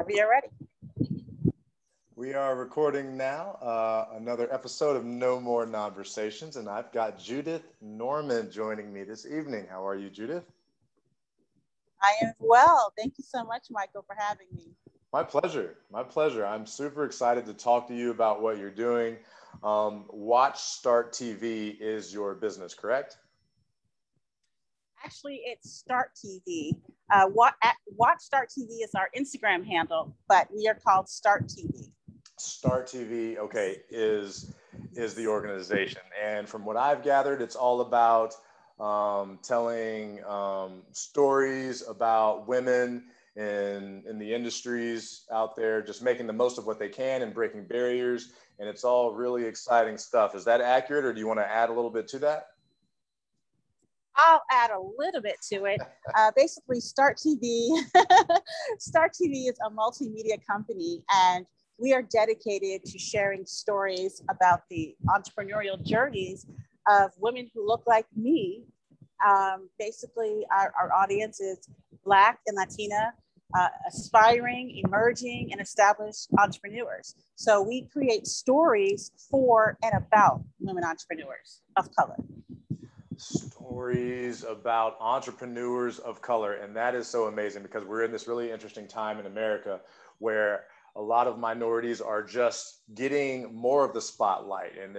Whenever you're ready. We are recording now another episode of No More Nonversations, and I've got Judith Norman joining me this evening. How are you, Judith? I am well. Thank you so much, Michael, for having me. My pleasure. My pleasure. I'm super excited to talk to you about what you're doing. Watch Start TV is your business, correct? Actually, it's Start TV. Watch Start TV is our Instagram handle, but we are called Start TV. Start TV, okay, is the organization. And from what I've gathered, it's all about telling stories about women in the industries out there, just making the most of what they can and breaking barriers. And it's all really exciting stuff. Is that accurate, or do you want to add a little bit to that? I'll add a little bit to it. Basically, Start TV, Start TV is a multimedia company, and we are dedicated to sharing stories about the entrepreneurial journeys of women who look like me. Basically, our audience is Black and Latina, aspiring, emerging, and established entrepreneurs. So we create stories for and about women entrepreneurs of color. Stories about entrepreneurs of color. And that is so amazing, because we're in this really interesting time in America where a lot of minorities are just getting more of the spotlight, and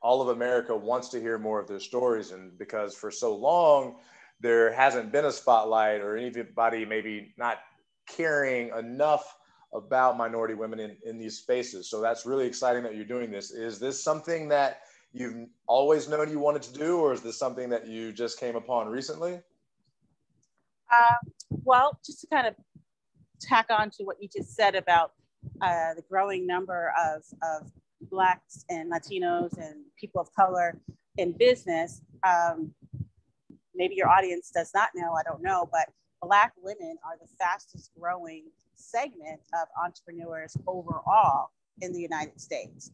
all of America wants to hear more of their stories. And because for so long there hasn't been a spotlight, or anybody maybe not caring enough about minority women in these spaces. So that's really exciting that you're doing this. Is this something that you've always known you wanted to do, or is this something that you just came upon recently? Well, just to kind of tack on to what you just said about the growing number of Blacks and Latinos and people of color in business. Maybe your audience does not know, I don't know, but Black women are the fastest growing segment of entrepreneurs overall in the United States,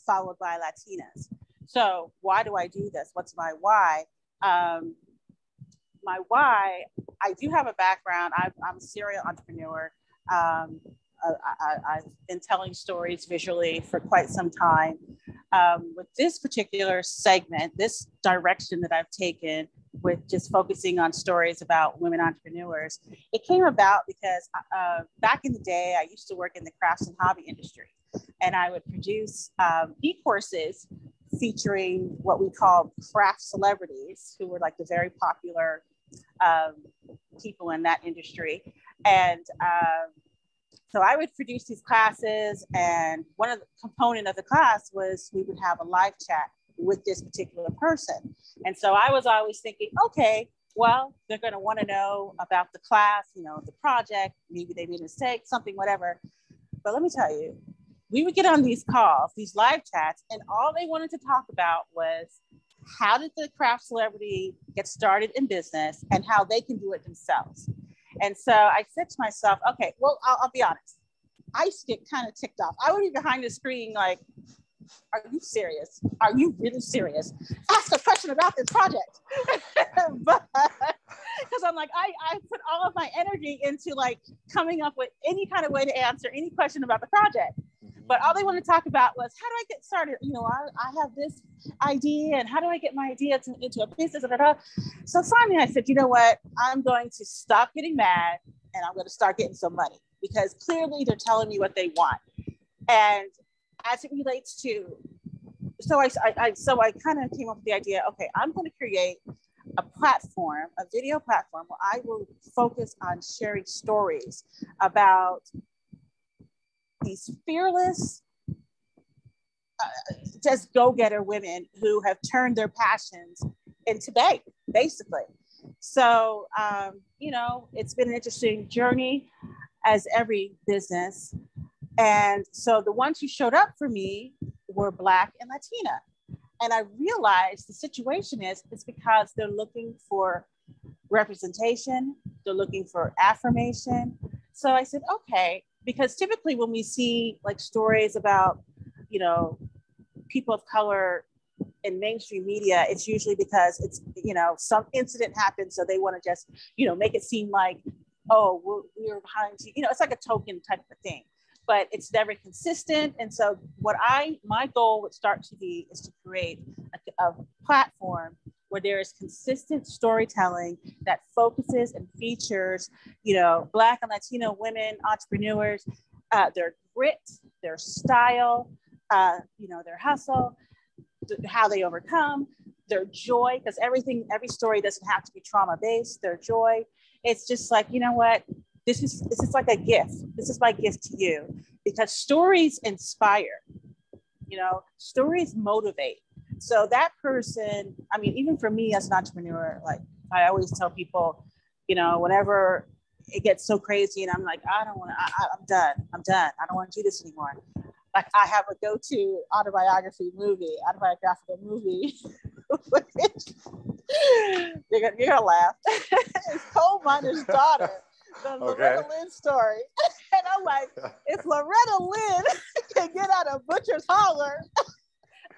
followed by Latinas. So why do I do this? What's my why? My why, I do have a background. I'm a serial entrepreneur. I've been telling stories visually for quite some time. With this particular segment, this direction that I've taken with just focusing on stories about women entrepreneurs, it came about because back in the day, I used to work in the crafts and hobby industry, and I would produce e-courses featuring what we call craft celebrities, who were like the very popular people in that industry. And so I would produce these classes, and one of the component of the class was we would have a live chat with this particular person. And so I was always thinking, okay, well, they're going to want to know about the class, you know, the project, maybe they made a mistake, something, whatever. But let me tell you, we would get on these calls, these live chats, and all they wanted to talk about was how did the craft celebrity get started in business and how they can do it themselves. And so I said to myself, okay, well, I'll be honest. I used to get kind of ticked off. I would be behind the screen like, are you serious? Are you really serious? Ask a question about this project. But because I'm like, I put all of my energy into like coming up with any kind of way to answer any question about the project. But all they want to talk about was, how do I get started? You know, I have this idea, and how do I get my idea into a business? So finally I said, you know what? I'm going to stop getting mad, and I'm going to start getting some money, because clearly they're telling me what they want. And as it relates to, so I kind of came up with the idea, okay, I'm going to create a platform, a video platform, where I will focus on sharing stories about these fearless, just go-getter women who have turned their passions into bank, basically. So, you know, it's been an interesting journey, as every business. And so the ones who showed up for me were Black and Latina. And I realized the situation is because they're looking for representation, they're looking for affirmation. So I said, okay, because typically when we see like stories about, you know, people of color in mainstream media, it's usually because it's, you know, some incident happened. So they want to just, you know, make it seem like oh, we're behind you. You know, it's like a token type of thing, but it's never consistent. And so my goal would start to be is to create a platform where there is consistent storytelling that focuses and features, you know, Black and Latino women entrepreneurs, their grit, their style, you know, their hustle, how they overcome, their joy, because every story doesn't have to be trauma-based, their joy. It's just like, you know what, this is like a gift. This is my gift to you, because stories inspire, you know, stories motivate. So that person, I mean, even for me as an entrepreneur, like I always tell people, you know, whenever it gets so crazy and I'm like, I'm done. I don't want to do this anymore. Like I have a go-to autobiographical movie. You're gonna laugh. It's Coal Miner's Daughter, the Loretta Lynn story. And I'm like, if Loretta Lynn can get out of Butcher's Holler,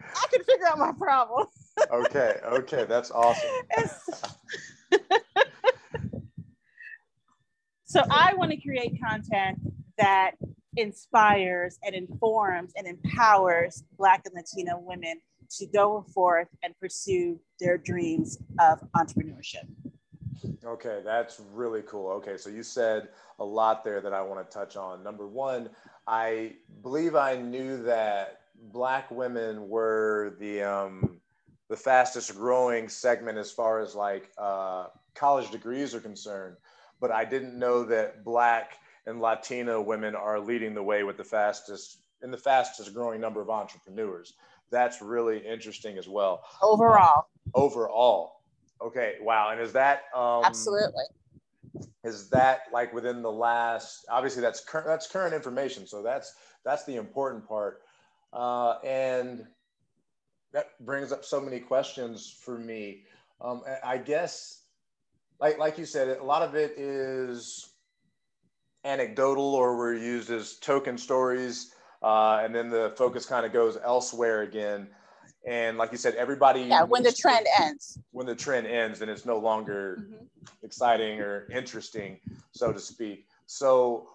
I can figure out my problem. Okay, that's awesome. So I want to create content that inspires and informs and empowers Black and Latino women to go forth and pursue their dreams of entrepreneurship. Okay, that's really cool. Okay, so you said a lot there that I want to touch on. Number one, I believe I knew that Black women were the fastest growing segment as far as like college degrees are concerned, but I didn't know that Black and Latino women are leading the way with the fastest growing number of entrepreneurs. That's really interesting as well. Overall. Okay. Wow. And is that, absolutely. Is that like within the last, obviously that's current information. So that's the important part. And that brings up so many questions for me. I guess, like you said, a lot of it is anecdotal or were used as token stories, and then the focus kind of goes elsewhere again. And like you said, everybody when the trend ends, then it's no longer exciting or interesting, so to speak. So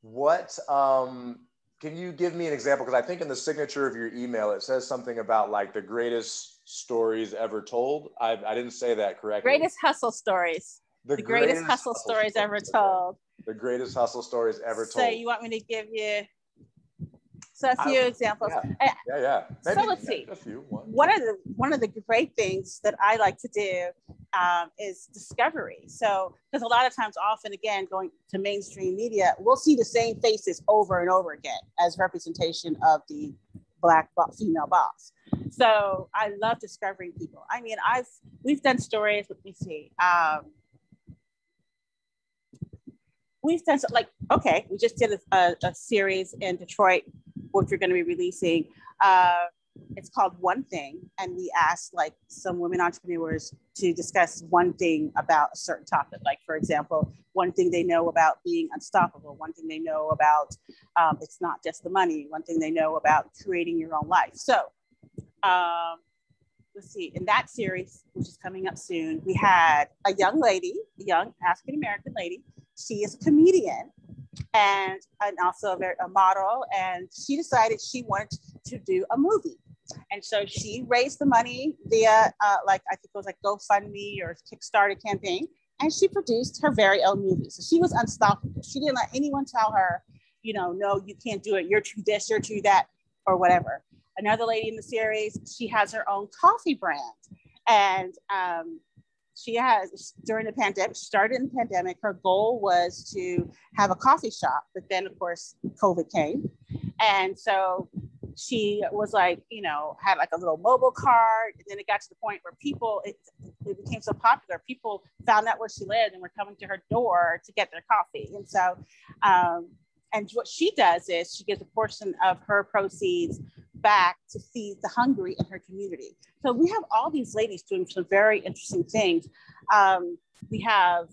what can you give me an example? Because I think in the signature of your email it says something about like the greatest stories ever told. I didn't say that correctly. Greatest hustle stories. The greatest hustle stories ever told. The greatest hustle stories ever told. So you want me to give you a few examples? Yeah. Maybe, so let's see. One of the great things that I like to do is discovery. So because a lot of times, often again, going to mainstream media, we'll see the same faces over and over again as representation of the Black female boss. So I love discovering people. I mean, we've done stories. Let me see. We've done we just did a series in Detroit, which we're going to be releasing. It's called One Thing. And we asked like some women entrepreneurs to discuss one thing about a certain topic. Like, for example, one thing they know about being unstoppable, one thing they know about it's not just the money, one thing they know about creating your own life. So let's see, in that series, which is coming up soon, we had a young African-American lady. She is a comedian and also a model. And she decided she wanted to do a movie. And so she raised the money via I think it was like GoFundMe or Kickstarter campaign. And she produced her very own movie. So she was unstoppable. She didn't let anyone tell her, no, you can't do it. You're too this, you're too that, or whatever. Another lady in the series, she has her own coffee brand. And she during the pandemic, started in the pandemic, her goal was to have a coffee shop. But then, of course, COVID came. And so she was like, had like a little mobile cart. And then it got to the point where it became so popular. People found out where she lived and were coming to her door to get their coffee. And so, and what she does is she gives a portion of her proceeds back to feed the hungry in her community. So we have all these ladies doing some very interesting things. We have,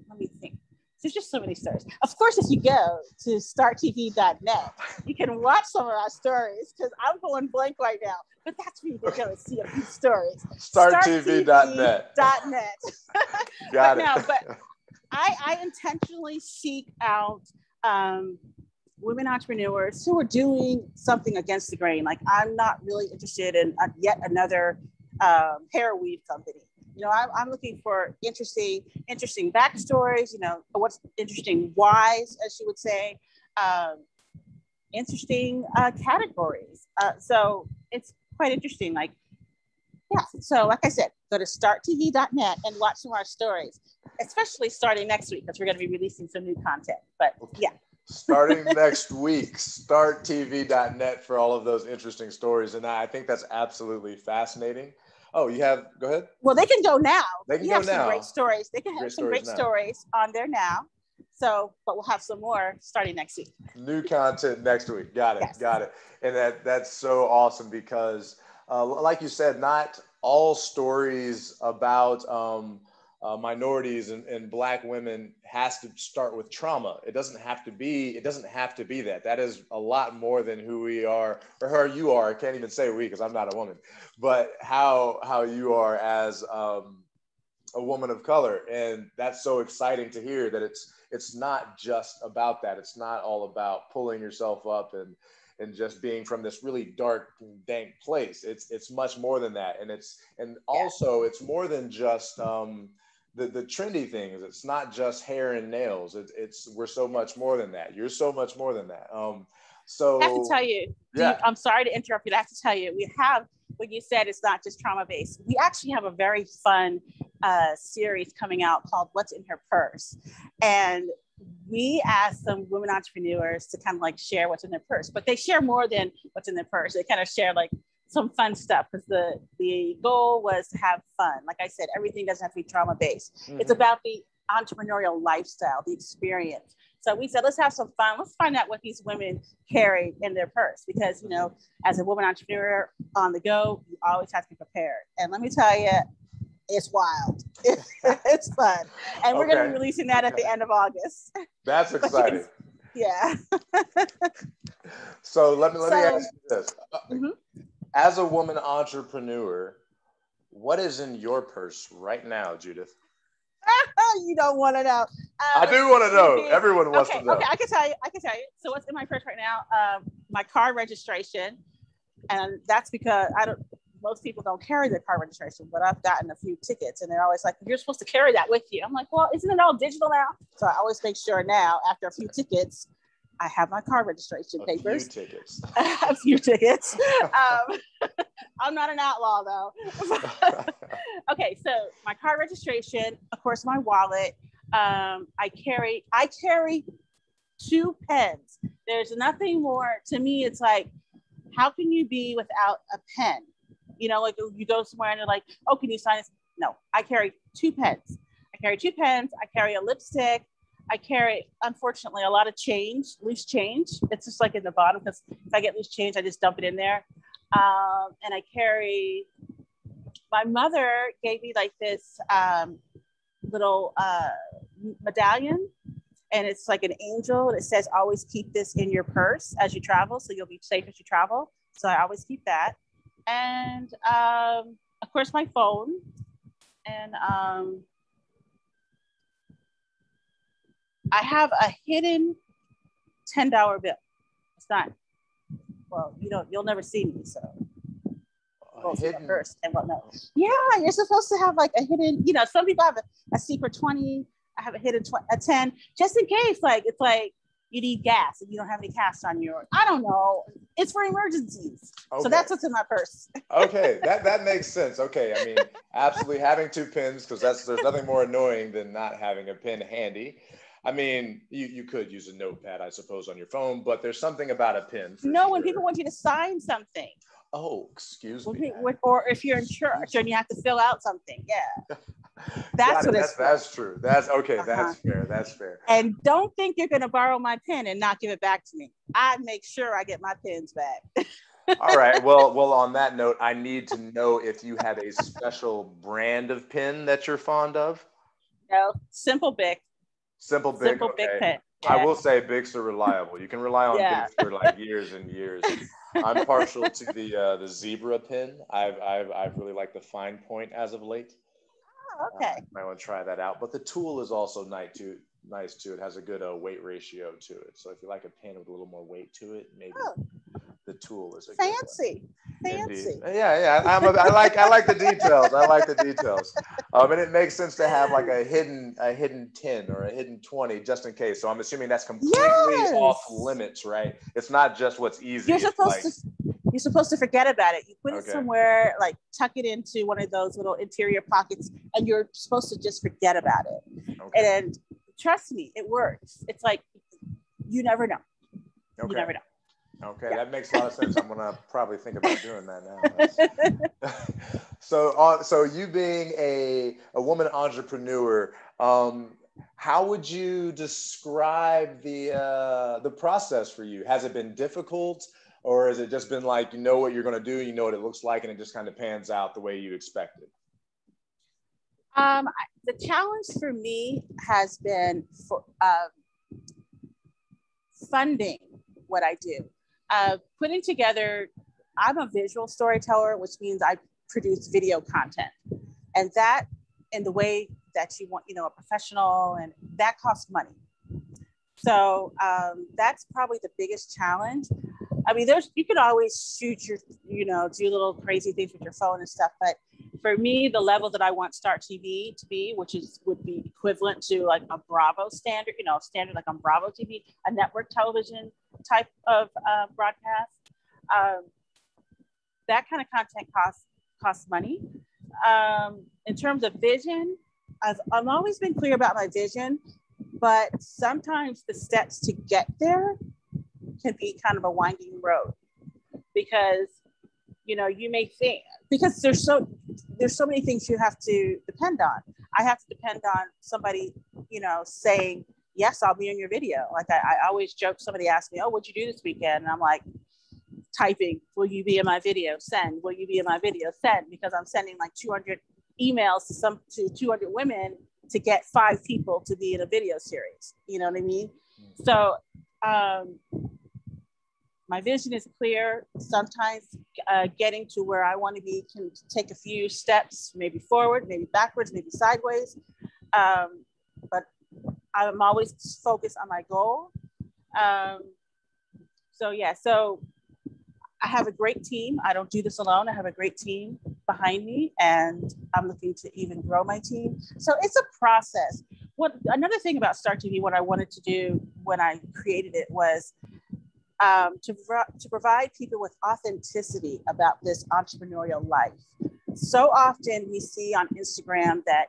let me think. There's just so many stories. Of course, if you go to starttv.net, you can watch some of our stories because I'm going blank right now. But that's where you can go and see a few stories. Starttv.net. Got it. I intentionally seek out women entrepreneurs who are doing something against the grain. Like, I'm not really interested in yet another hair weave company. I'm looking for interesting backstories, what's interesting whys, as you would say, interesting categories. So it's quite interesting. Like, yeah. So like I said, go to starttv.net and watch some of our stories, especially starting next week, because we're going to be releasing some new content. But yeah. Starting next week, starttv.net for all of those interesting stories. And I think that's absolutely fascinating. Oh, go ahead. Well, they can go now. They can go now. Some great stories. They can have some great stories on there now. So, but we'll have some more starting next week. New content next week. Got it. Yes. Got it. And that's so awesome because, like you said, not all stories about minorities and Black women has to start with trauma. It doesn't have to be that. That is a lot more than who we are, or who you are. I can't even say we because I'm not a woman, but how you are as a woman of color. And that's so exciting to hear that it's not just about that. It's not all about pulling yourself up and just being from this really dark, dank place. It's much more than that. And also it's more than just the trendy things. It's not just hair and nails. We're so much more than that. You're so much more than that. So I have to tell you, I'm sorry to interrupt you. I have to tell you, we have, what you said, it's not just trauma based. We actually have a very fun series coming out called What's in Her Purse. And we asked some women entrepreneurs to kind of like share what's in their purse, but they share more than what's in their purse. They kind of share like some fun stuff, because the goal was to have fun. Like I said, everything doesn't have to be trauma based. Mm-hmm. It's about the entrepreneurial lifestyle, the experience. So we said, let's have some fun. Let's find out what these women carry in their purse, because, as a woman entrepreneur on the go, you always have to be prepared. And let me tell you, it's wild. It's fun. And we're going to be releasing that at the end of August. That's exciting. Yeah. So let me ask you this. Mm-hmm. As a woman entrepreneur, what is in your purse right now, Judith? You don't want to know. I do want to know. Everyone wants to know. Okay, I can tell you. So what's in my purse right now? My car registration, and that's because most people don't carry their car registration, but I've gotten a few tickets, and they're always like, "You're supposed to carry that with you." I'm like, "Well, isn't it all digital now?" So I always make sure now, after a few tickets, I have my car registration papers. A few tickets. I'm not an outlaw though. Okay, so my car registration, of course, my wallet. I carry 2 pens. There's nothing more to me. It's like, how can you be without a pen? Like you go somewhere and they're like, "Oh, can you sign this?" No, I carry 2 pens. I carry a lipstick. I carry, unfortunately, a lot of change, loose change. It's just like in the bottom, because if I get loose change, I just dump it in there. And I carry, my mother gave me like this little medallion, and it's like an angel, and it says, "Always keep this in your purse as you travel, so you'll be safe as you travel." So I always keep that. And of course, my phone. And I have a hidden $10 bill. It's not, well, you'll never see me, so. Hidden first and whatnot. Yeah, you're supposed to have like a hidden, some people have a secret 20. I have a hidden a 10, just in case, like, it's like you need gas and you don't have any cash on you. I don't know. It's for emergencies. Okay. So that's what's in my purse. Okay, that makes sense. Okay, I mean, absolutely having 2 pens, because there's nothing more annoying than not having a pen handy. I mean, you could use a notepad, I suppose, on your phone, but there's something about a pen. No, when people want you to sign something. Oh, excuse me. Or if you're in church and you have to fill out something, yeah. That's what it's for. That's true. That's okay. That's fair. That's fair. And don't think you're going to borrow my pen and not give it back to me. I make sure I get my pens back. All right. Well, on that note, I need to know if you have a special brand of pen that you're fond of. No, Simple Bic. Simple Bic pen. Yeah. I will say Bics are reliable. You can rely on Bics for like years and years. I'm partial to the zebra pen. I've really liked the fine point as of late. Oh, okay. I want to try that out. But the tool is also nice too. It has a good weight ratio to it. So if you like a pen with a little more weight to it, maybe the tool is a fancy. Good one. Fancy. Indeed. Yeah. I like the details. I like the details. And it makes sense to have like a hidden 10 or a hidden 20 just in case. So I'm assuming that's completely off limits, right? It's not just what's easy. You're supposed to forget about it. You put it somewhere, like tuck it into one of those little interior pockets, and you're supposed to just forget about it. Okay. And trust me, it works. It's like, you never know. Okay. You never know. Okay, that makes a lot of sense. I'm gonna probably think about doing that now. So you being a woman entrepreneur, how would you describe the process for you? Has it been difficult, or has it just been like, you know what you're gonna do, you know what it looks like, and it just kind of pans out the way you expected? The challenge for me has been funding what I do. Putting together, I'm a visual storyteller, which means I produce video content, and that in the way that you want, a professional, and that costs money. So that's probably the biggest challenge. I mean, you can always shoot do little crazy things with your phone and stuff, but for me, the level that I want Start TV to be, would be equivalent to like a Bravo standard, standard like on Bravo TV, a network television type of broadcast. That kind of content costs money. In terms of vision, I've always been clear about my vision, but sometimes the steps to get there can be kind of a winding road, because you may think, because there's so many things you have to depend on. I have to depend on somebody, saying, yes, I'll be in your video. Like I always joke, somebody asked me, oh, what'd you do this weekend? And I'm like, typing, will you be in my video? Send. Will you be in my video? Send. Because I'm sending like 200 emails to 200 women to get 5 people to be in a video series. You know what I mean? So my vision is clear. Sometimes getting to where I want to be can take a few steps, maybe forward, maybe backwards, maybe sideways. But I'm always focused on my goal. So I have a great team. I don't do this alone. I have a great team behind me, and I'm looking to even grow my team. So it's a process. Another thing about Start TV, what I wanted to do when I created it was to provide people with authenticity about this entrepreneurial life. So often we see on Instagram that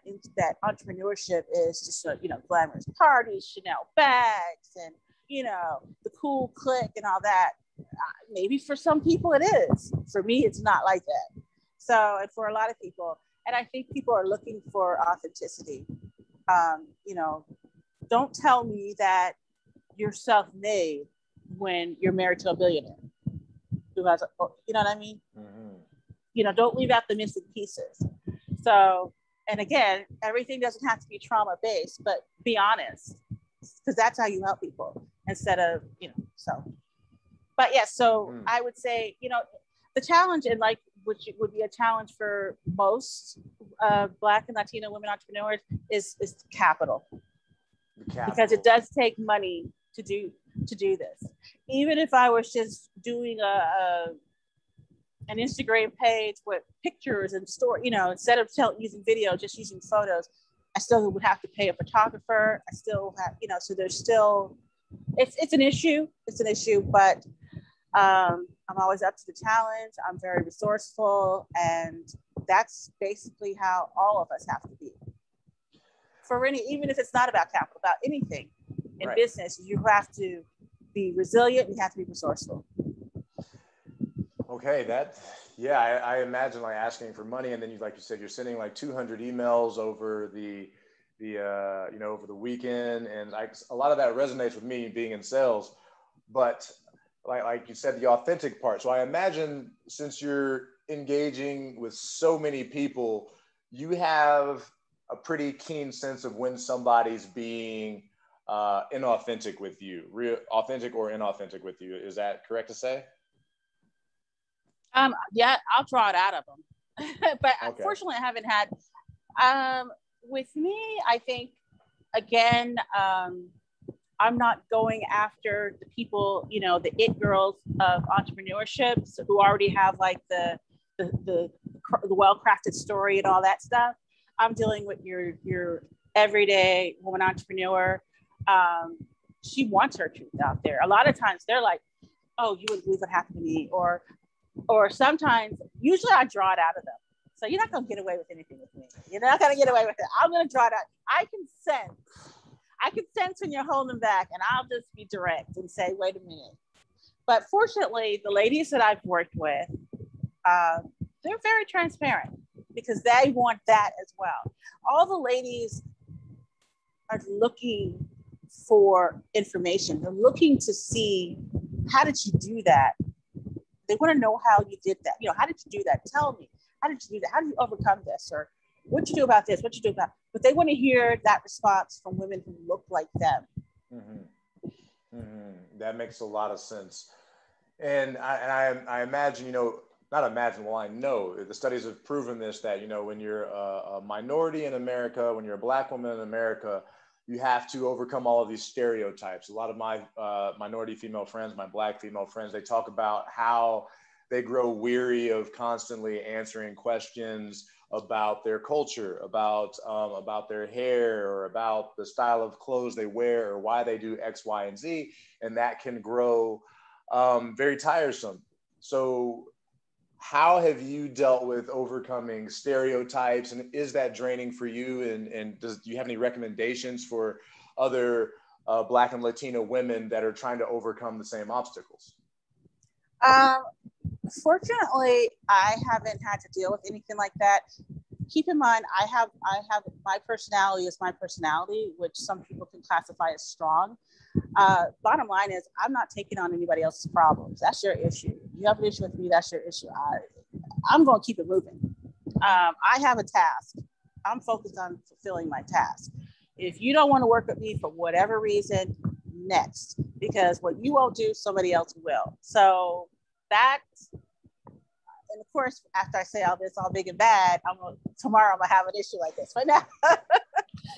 entrepreneurship is just glamorous parties, Chanel bags, and the cool clique and all that. Maybe for some people it is. For me, it's not like that. So, and for a lot of people, and I think people are looking for authenticity. Don't tell me that you're self-made when you're married to a billionaire who has, you know what I mean? Mm-hmm. Don't leave out the missing pieces. So, and again, everything doesn't have to be trauma-based, but be honest, because that's how you help people instead of, so. But yes, so I would say, the challenge, and which would be a challenge for most Black and Latino women entrepreneurs, is capital. Because it does take money to do this. Even if I was just doing an Instagram page with pictures and story, instead of using video, just using photos, I still would have to pay a photographer. I still have, so there's still, it's an issue. It's an issue, but I'm always up to the challenge. I'm very resourceful, and that's basically how all of us have to be. Even if it's not about capital, about anything in business, you have to be resilient. You have to be resourceful. Okay, I imagine like asking for money, and then like you said, you're sending like 200 emails over the over the weekend, and a lot of that resonates with me being in sales, but like you said, the authentic part. So I imagine since you're engaging with so many people, you have a pretty keen sense of when somebody's being inauthentic with you, real authentic or inauthentic with you. Is that correct to say? Yeah, I'll draw it out of them. But Unfortunately, I haven't had With me, I think, again, I'm not going after the people, you know, the it girls of entrepreneurship who already have like the well-crafted story and all that stuff. I'm dealing with your everyday woman entrepreneur. She wants her truth out there. A lot of times they're like, oh, you wouldn't believe what happened to me. Or sometimes, usually I draw it out of them. So you're not going to get away with anything with me. You're not going to get away with it. I'm going to draw it out. I can sense when you're holding back, and I'll just be direct and say, wait a minute. But fortunately, the ladies that I've worked with, they're very transparent because they want that as well. All the ladies are looking for information. They're looking to see, how did you do that? They want to know how you did that. You know, how did you do that? Tell me, how did you do that? How did you overcome this? Or what'd you do about this? What'd you do about? But they want to hear that response from women who look like them. Mm-hmm. Mm-hmm. That makes a lot of sense. And I imagine, you know, not imagine, well, I know the studies have proven this, that, you know, when you're a minority in America, when you're a Black woman in America, you have to overcome all of these stereotypes. A lot of my minority female friends, my Black female friends, they talk about how they grow weary of constantly answering questions about their culture, about their hair, or about the style of clothes they wear, or why they do X, Y, and Z. And that can grow very tiresome. So how have you dealt with overcoming stereotypes, and is that draining for you? And do you have any recommendations for other Black and Latino women that are trying to overcome the same obstacles? Fortunately, I haven't had to deal with anything like that. Keep in mind, I have my personality is my personality, which some people can classify as strong. Bottom line is, I'm not taking on anybody else's problems. That's your issue. You have an issue with me, that's your issue. I'm going to keep it moving. I have a task. I'm focused on fulfilling my task. If you don't want to work with me for whatever reason, next, because what you won't do, somebody else will. So that's, and of course, after I say all this, all big and bad, tomorrow I'm gonna have an issue like this. But now,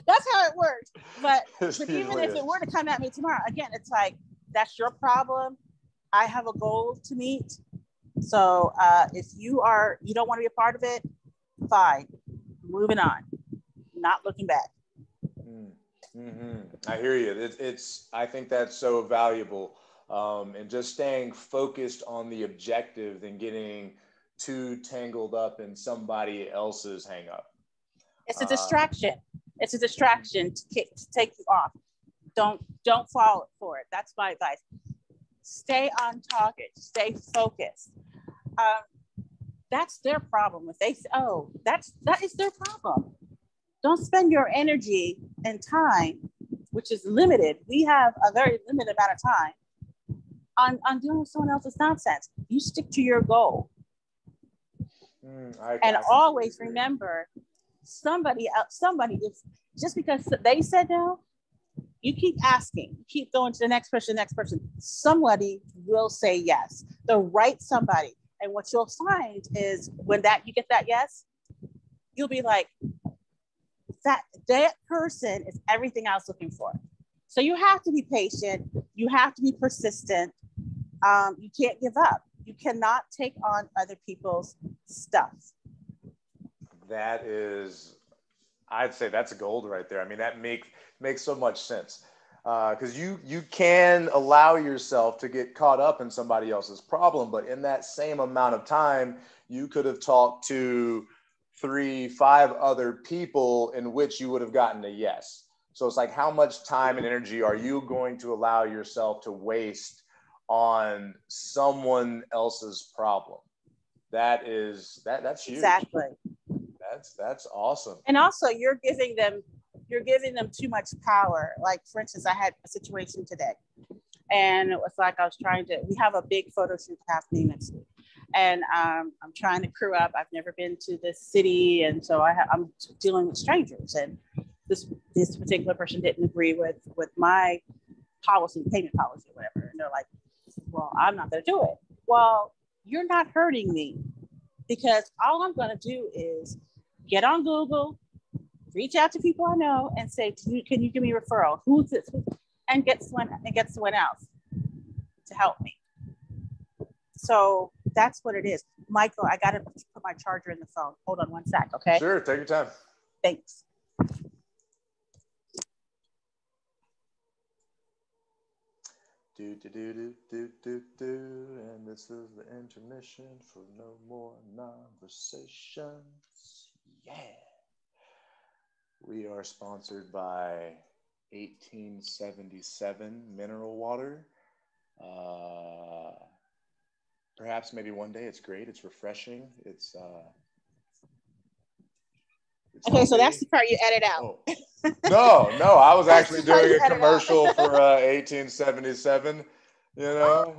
that's how it works. But even if it were to come at me tomorrow, again, it's like, that's your problem. I have a goal to meet. So if you don't want to be a part of it, fine, moving on, not looking back. Mm-hmm. I hear you. I think that's so valuable. And just staying focused on the objective than getting too tangled up in somebody else's hang up. It's a distraction. It's a distraction to take you off. Don't fall for it. That's my advice. Stay on target. Stay focused. That's their problem. If they say, oh, that is their problem. Don't spend your energy and time, which is limited. We have a very limited amount of time on dealing with someone else's nonsense. You stick to your goal. And always remember, somebody else, if just because they said no, you keep asking, keep going to the next person, somebody will say yes, the right somebody. And what you'll find is when you get that yes, you'll be like, that person is everything I was looking for. So you have to be patient. You have to be persistent. You can't give up. You cannot take on other people's stuff. That is, I'd say that's gold right there. I mean, that makes so much sense. Because you can allow yourself to get caught up in somebody else's problem, but in that same amount of time, you could have talked to 3-5 other people in which you would have gotten a yes. So it's like, how much time and energy are you going to allow yourself to waste on someone else's problem? That's huge. Exactly. That's awesome. And also, you're giving them too much power. Like, for instance, I had a situation today, and it was like we have a big photo shoot happening next week, and I'm trying to crew up. I've never been to this city, and so I'm dealing with strangers, and this particular person didn't agree with my payment policy, whatever, and they're like, well, I'm not going to do it. Well, you're not hurting me, because all I'm going to do is get on Google, reach out to people I know and say, can you give me a referral? Who's this? And get someone else to help me. So that's what it is. Michael, I got to put my charger in the phone. Hold on one sec, okay? Sure, take your time. Thanks. Do, do, do, do, do, do, do. And this is the intermission for no more conversations. Yeah. We are sponsored by 1877 mineral water. Perhaps maybe one day. It's great. It's refreshing. It's okay, healthy. So that's the part you edit out. Oh. No, I was actually doing a commercial for 1877. You know,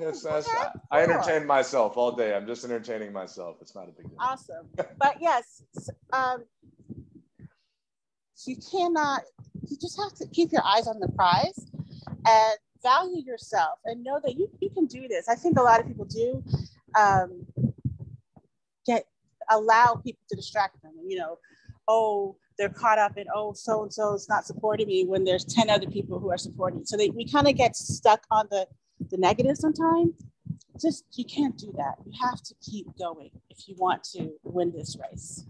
I entertain myself all day. I'm just entertaining myself. It's not a big deal. Awesome. But yes, you just have to keep your eyes on the prize and value yourself and know that you can do this. I think a lot of people do allow people to distract them. You know, oh, they're caught up in, oh, so-and-so is not supporting me when there's 10 other people who are supporting. So we kind of get stuck on the negative sometimes. Just, you can't do that. You have to keep going if you want to win this race.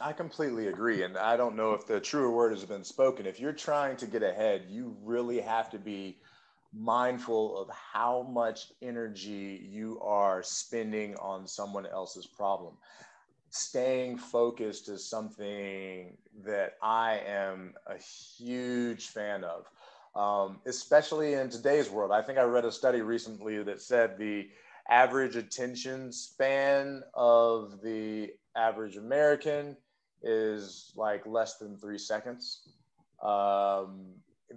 I completely agree. And I don't know if the truer word has been spoken. If you're trying to get ahead, you really have to be mindful of how much energy you are spending on someone else's problem. Staying focused is something that I am a huge fan of, especially in today's world. I think I read a study recently that said the average attention span of the average American is like less than 3 seconds,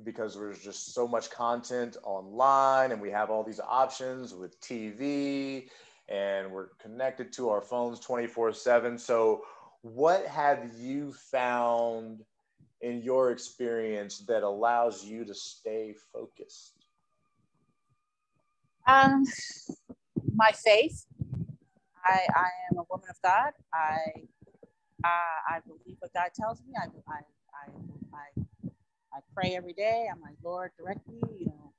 because there's just so much content online and we have all these options with TV and we're connected to our phones 24/7. So what have you found in your experience that allows you to stay focused? My faith. I am a woman of God. I believe what God tells me. I pray every day. I'm like, Lord, direct me, you know,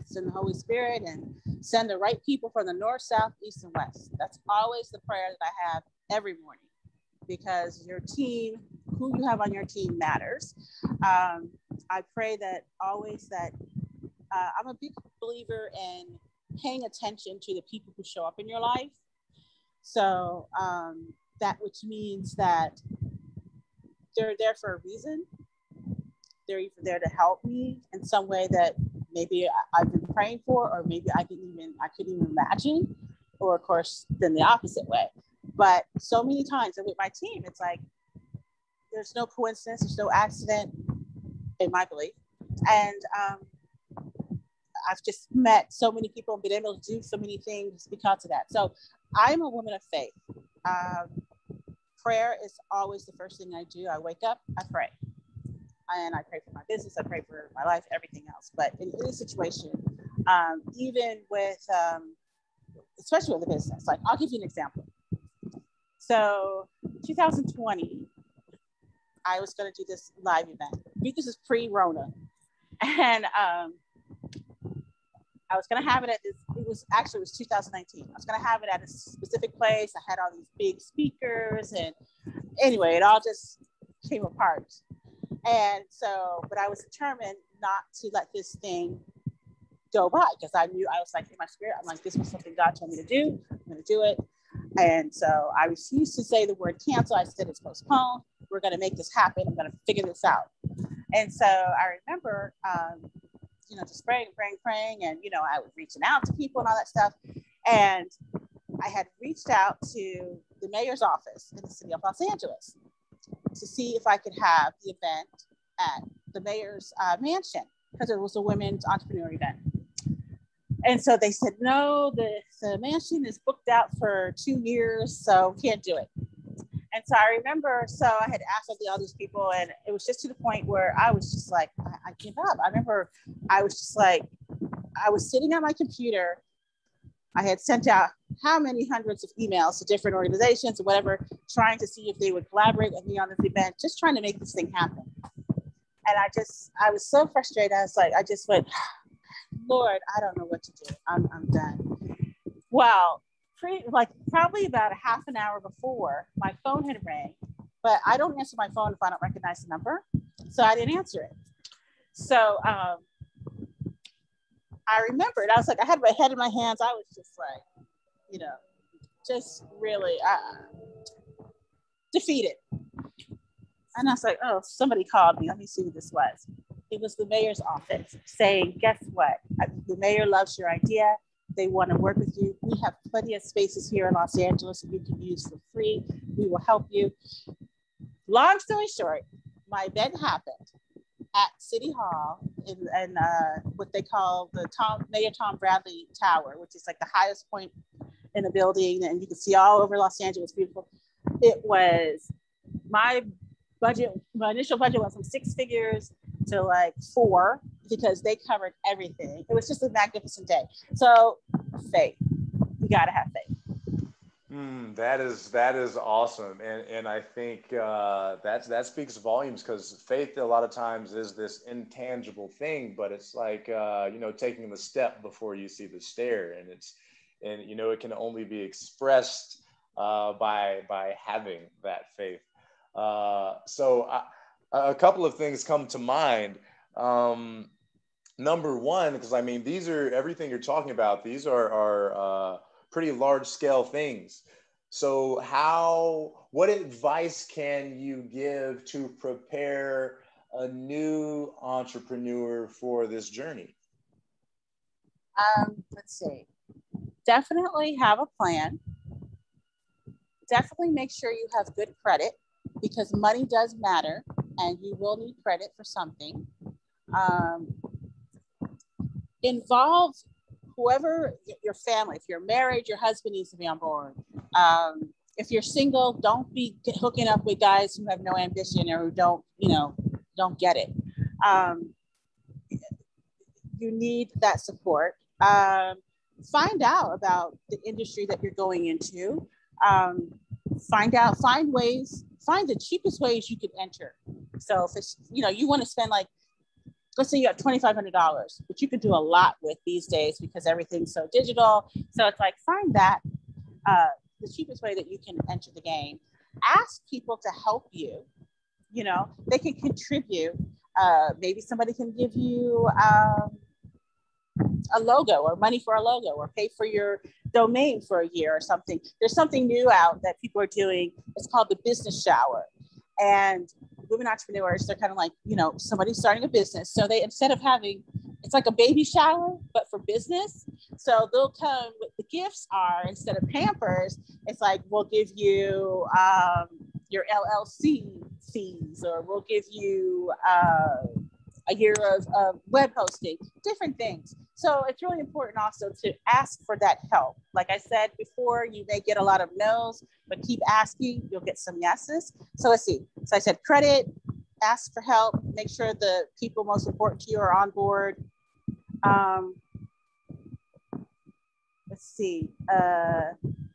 send the Holy Spirit and send the right people from the north, south, east, and west. That's always the prayer that I have every morning, because your team, who you have on your team matters. I pray that always that I'm a big believer in paying attention to the people who show up in your life. So that which means that they're there for a reason. They're either there to help me in some way that maybe I've been praying for, or maybe I couldn't even imagine, or of course, then the opposite way. But so many times, and with my team, it's like, there's no coincidence, there's no accident, in my belief. And I've just met so many people and been able to do so many things because of that. So I'm a woman of faith. Prayer is always the first thing I do. I wake up, I pray. And I pray for my business, I pray for my life, everything else. But in any situation, even with, especially with the business, like I'll give you an example. So 2020, I was going to do this live event. This is pre-Rona. And I was going to have it at this, it was 2019. I was going to have it at a specific place. I had all these big speakers, and anyway, it all just came apart. And so, but I was determined not to let this thing go by, because I knew, I was like, in my spirit, I'm like, this was something God told me to do. I'm going to do it. And so I refused to say the word cancel. I said it's postponed. We're going to make this happen. I'm going to figure this out. And so I remember, you know, just praying. And, you know, I was reaching out to people and all that stuff. And I had reached out to the mayor's office in the city of Los Angeles to see if I could have the event at the mayor's mansion, because it was a women's entrepreneur event. And so they said, no, the mansion is booked out for 2 years, so can't do it. And so I remember, so I had asked all these people, and it was just to the point where I was just like, I give up. I remember I was just like, I was sitting at my computer I had sent out how many hundreds of emails to different organizations or whatever, trying to see if they would collaborate with me on this event, just trying to make this thing happen. And I was so frustrated. I just went, Lord, I don't know what to do. I'm done. Well, probably about a half an hour before, my phone had rang, but I don't answer my phone if I don't recognize the number. So I didn't answer it. So I remembered, I was like, I had my head in my hands. I was just like, just really defeated. And I was like, oh, somebody called me. Let me see who this was. It was the mayor's office saying, guess what? The mayor loves your idea. They want to work with you. We have plenty of spaces here in Los Angeles that you can use for free. We will help you. Long story short, my event happened at City Hall in what they call the Mayor Tom Bradley Tower, which is like the highest point in the building, and you can see all over Los Angeles. Beautiful. It was my initial budget went from 6 figures to like 4 because they covered everything. It was just a magnificent day. So faith, you gotta have faith. That is awesome, and I think that speaks volumes, because faith a lot of times is this intangible thing, but it's like taking the step before you see the stair, and it can only be expressed by having that faith. So a couple of things come to mind. Number one, because I mean, everything you're talking about, these are pretty large scale things. So what advice can you give to prepare a new entrepreneur for this journey? Let's see. Definitely have a plan. Definitely make sure you have good credit, because money does matter and you will need credit for something. Involve whoever, your family. If you're married, your husband needs to be on board. If you're single, don't be hooking up with guys who have no ambition or who don't get it. You need that support. Find out about the industry that you're going into. Find the cheapest ways you could enter. So if it's, you want to spend let's say you have $2,500, but you could do a lot with these days because everything's so digital. So it's like, find that, the cheapest way that you can enter the game. Ask people to help you. They can contribute. Maybe somebody can give you a logo or money for a logo, or pay for your domain for a year or something. There's something new out that people are doing. It's called the business shower. And women entrepreneurs, they're kind of like, somebody starting a business. So they, instead of it's like a baby shower, but for business. So they'll come with the gifts instead of Pampers, it's like, we'll give you your LLC fees, or we'll give you a year of web hosting, different things. So it's really important also to ask for that help. Like I said before, you may get a lot of no's, but keep asking, you'll get some yeses. So let's see. So I said credit, ask for help, make sure the people most important to you are on board. Let's see,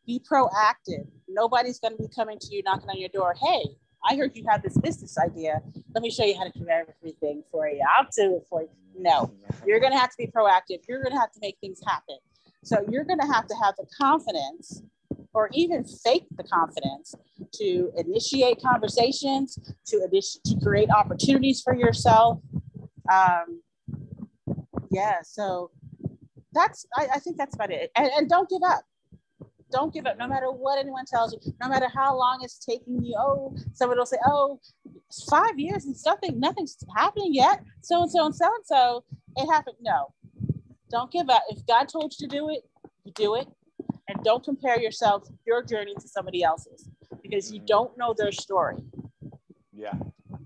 be proactive. Nobody's going to be coming to you, knocking on your door. Hey, I heard you have this business idea. Let me show you how to do everything for you. I'll do it for you. No, you're going to have to be proactive. You're going to have to make things happen. So you're going to have the confidence, or even fake the confidence, to initiate conversations, to create opportunities for yourself. So I think that's about it. And don't give up. Don't give up, no matter what anyone tells you, no matter how long it's taking you. Oh, somebody will say, oh, it's 5 years and nothing's happening yet. So-and-so and so-and-so, it happened. No, don't give up. If God told you to do it, you do it. And don't compare your journey to somebody else's, because you don't know their story. Yeah,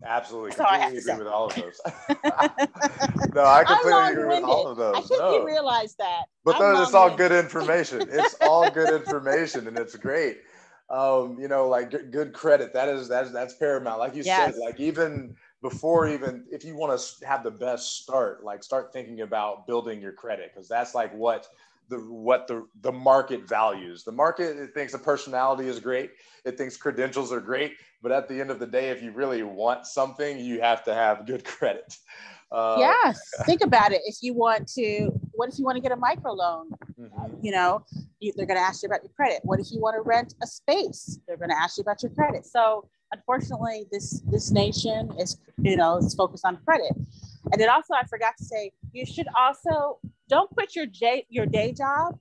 absolutely. That's completely agree with all of those. No, I completely agree with all of those. I think you realize that. But it's all good information. It's all good information, and it's great. Good credit. That's paramount. Like you said, even before, if you want to have the best start, start thinking about building your credit, because that's what the market values. The market, it thinks a personality is great. It thinks credentials are great. But at the end of the day, if you really want something, you have to have good credit. Yes. Think about it. If you want to, what if you want to get a microloan? You know, they're going to ask you about your credit. What if you want to rent a space? They're going to ask you about your credit. So unfortunately, this nation is, is focused on credit. And then also, I forgot to say, you should also don't quit your day job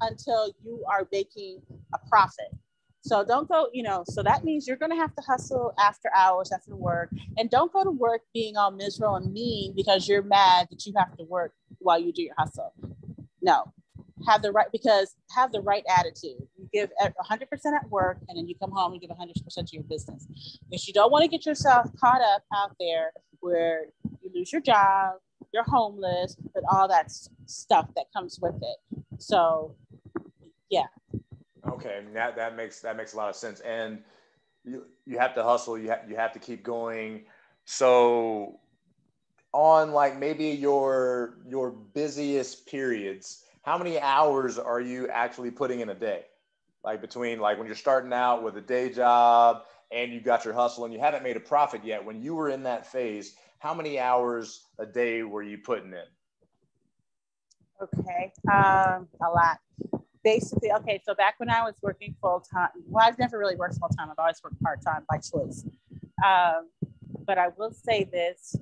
until you are making a profit. So don't go, so that means you're going to have to hustle after hours, after work. And don't go to work being all miserable and mean because you're mad that you have to work while you do your hustle. No, have the right attitude. You give 100% at work, and then you come home and give 100% to your business. Because you don't want to get yourself caught up out there where you lose your job, you're homeless, and all that stuff that comes with it. So, yeah. Okay, that makes a lot of sense. And you have to hustle. You have to keep going. So, on like maybe your busiest periods, how many hours are you actually putting in a day? Like between like when you're starting out with a day job and you got your hustle and you haven't made a profit yet, when you were in that phase, how many hours a day were you putting in? Okay, a lot. Basically, okay, so back when I was working full-time, well, I've never really worked full-time. I've always worked part-time by choice. But I will say this,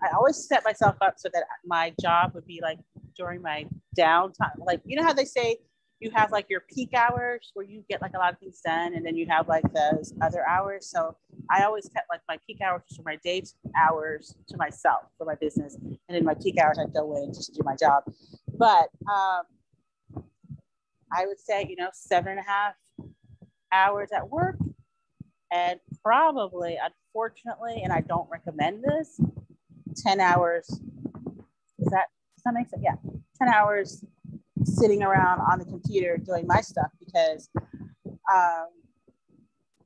I always set myself up so that my job would be like during my downtime. Like, you know how they say you have like your peak hours where you get like a lot of things done, and then you have like those other hours. So I always kept like my peak hours for my day hours to myself for my business. And then my peak hours, I'd go in and just do my job. But I would say, 7.5 hours at work, and probably, unfortunately, and I don't recommend this, 10 hours. Does that make sense? Yeah, 10 hours sitting around on the computer doing my stuff, because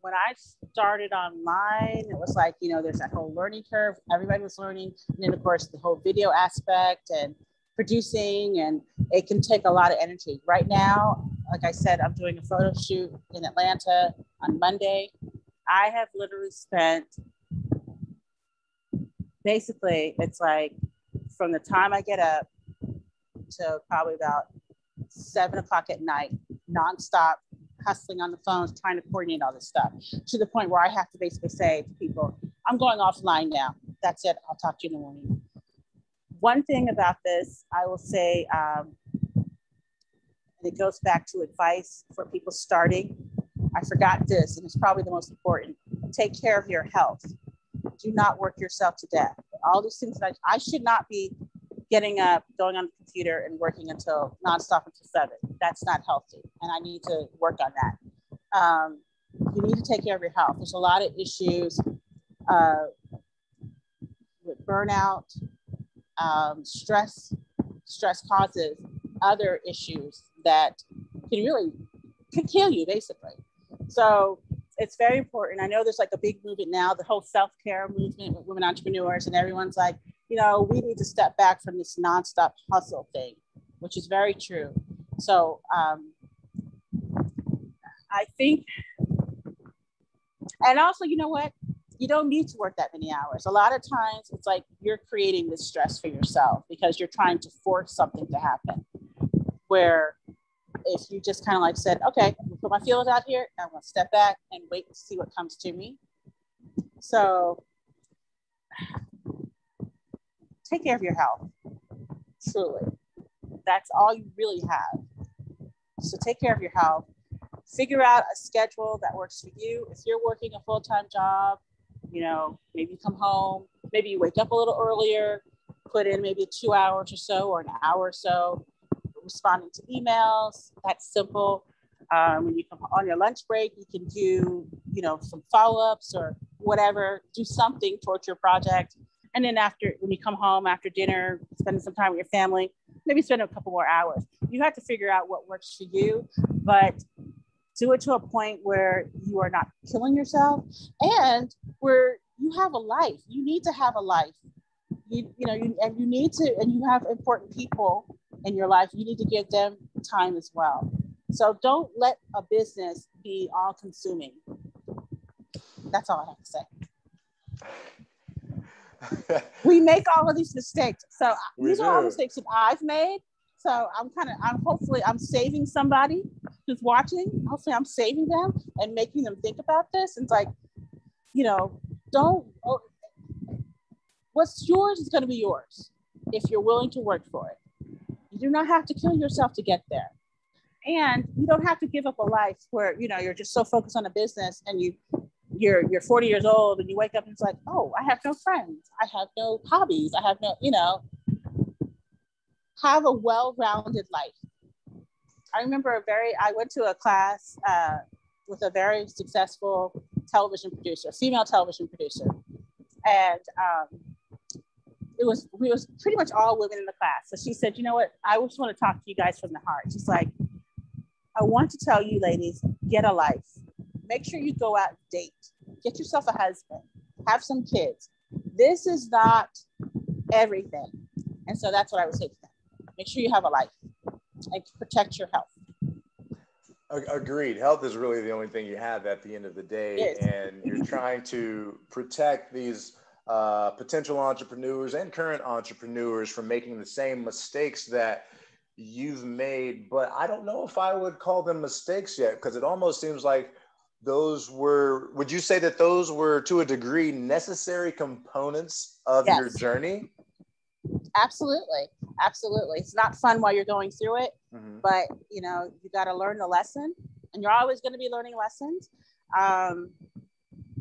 when I started online, it was like, there's that whole learning curve. Everybody was learning. And then, of course, the whole video aspect and producing, and it can take a lot of energy. Right now, like I said, I'm doing a photo shoot in Atlanta on Monday. I have literally spent, basically, it's like from the time I get up to probably about 7 o'clock at night, nonstop hustling on the phones, trying to coordinate all this stuff, to the point where I have to basically say to people, I'm going offline now. That's it. I'll talk to you in the morning. One thing about this, I will say, and it goes back to advice for people starting. I forgot this, and it's probably the most important. Take care of your health. Do not work yourself to death. All these things that I should not be getting up, going on the computer and working until nonstop until 7. That's not healthy. And I need to work on that. You need to take care of your health. There's a lot of issues with burnout, stress causes other issues that can kill you, basically. So it's very important. I know there's like a big movement now, the whole self-care movement with women entrepreneurs, and everyone's like, we need to step back from this nonstop hustle thing, which is very true. So I think, and also, you know what? You don't need to work that many hours. A lot of times it's like you're creating this stress for yourself because you're trying to force something to happen. Where if you just kind of like said, okay, I'm gonna put my feelers out here, and I'm gonna step back and wait to see what comes to me. So take care of your health, truly. That's all you really have. So take care of your health. Figure out a schedule that works for you. If you're working a full-time job, maybe you come home, maybe you wake up a little earlier, put in maybe 2 hours or so, or an hour or so, responding to emails. That's simple. When you come on your lunch break, you can do, some follow-ups or whatever, do something towards your project. And then when you come home after dinner, spending some time with your family, maybe spend a couple more hours. You have to figure out what works for you, but do it to a point where you are not killing yourself and where you have a life. You need to have a life. You have important people in your life, you need to give them time as well. So don't let a business be all consuming. That's all I have to say. We make all of these mistakes. So these are all mistakes that I've made. So I'm saving somebody who's watching. Hopefully I'm saving them and making them think about this. And it's like, what's yours is going to be yours if you're willing to work for it. You do not have to kill yourself to get there. And you don't have to give up a life where, you're just so focused on a business and you're 40 years old and you wake up and it's like, oh, I have no friends. I have no hobbies. I have no, have a well-rounded life. I remember I went to a class with a very successful television producer, female television producer. And we was pretty much all women in the class. So she said, you know what? I just want to talk to you guys from the heart. She's like, I want to tell you ladies, get a life. Make sure you go out and date. Get yourself a husband. Have some kids. This is not everything. And so that's what I would say to them. Make sure you have a life and protect your health. Agreed. Health is really the only thing you have at the end of the day. And you're trying to protect these potential entrepreneurs and current entrepreneurs from making the same mistakes that you've made. But I don't know if I would call them mistakes yet, because it almost seems like would you say that those were to a degree necessary components of your journey? Absolutely. It's not fun while you're going through it, but you got to learn the lesson, and you're always going to be learning lessons.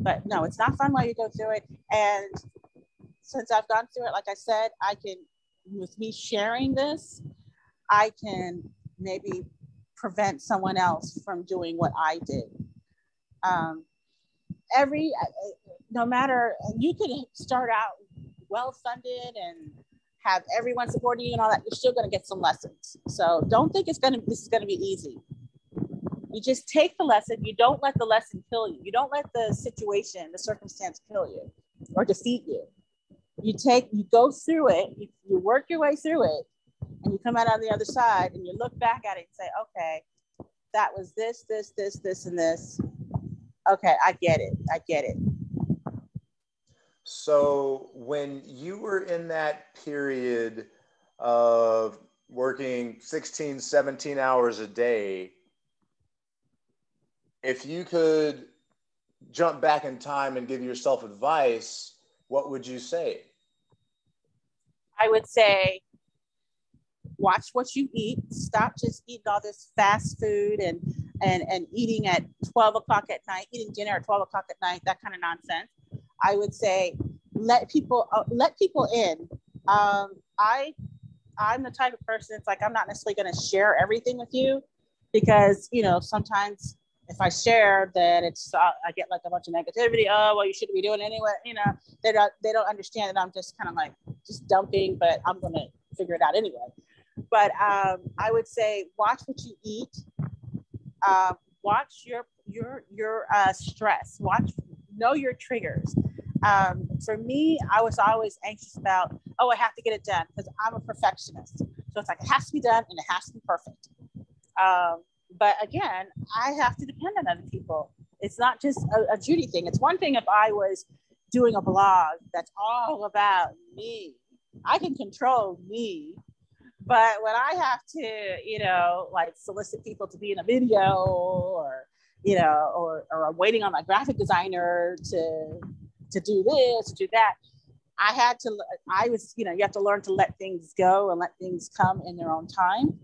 But no, it's not fun while you go through it. And since I've gone through it, like I said, with me sharing this, I can maybe prevent someone else from doing what I did. No matter, you can start out well-funded and have everyone supporting you and all that, you're still going to get some lessons. So don't think this is going to be easy. You just take the lesson. You don't let the lesson kill you. You don't let the situation, the circumstance kill you or defeat you. You go through it, you work your way through it, and you come out on the other side and you look back at it and say, okay, that was this, and this. Okay, I get it. So when you were in that period of working 16, 17 hours a day, if you could jump back in time and give yourself advice, what would you say? I would say, watch what you eat. Stop just eating all this fast food and eating at 12 o'clock at night, eating dinner at 12 o'clock at night, that kind of nonsense. I would say, let people in. I'm the type of person, it's like, I'm not necessarily going to share everything with you, because, sometimes if I share, then I get like a bunch of negativity. Oh, well, you shouldn't be doing it anyway. They don't understand that I'm just kind of like just dumping, but I'm going to figure it out anyway. But I would say, watch what you eat. Watch your stress. Know your triggers. For me, I was always anxious about, I have to get it done, because I'm a perfectionist. So it's like, it has to be done and it has to be perfect. But again, I have to depend on other people. It's not just a Judy thing. It's one thing if I was doing a blog that's all about me. I can control me. But when I have to, like solicit people to be in a video or I'm waiting on my graphic designer to do this, to do that, you have to learn to let things go and let things come in their own time.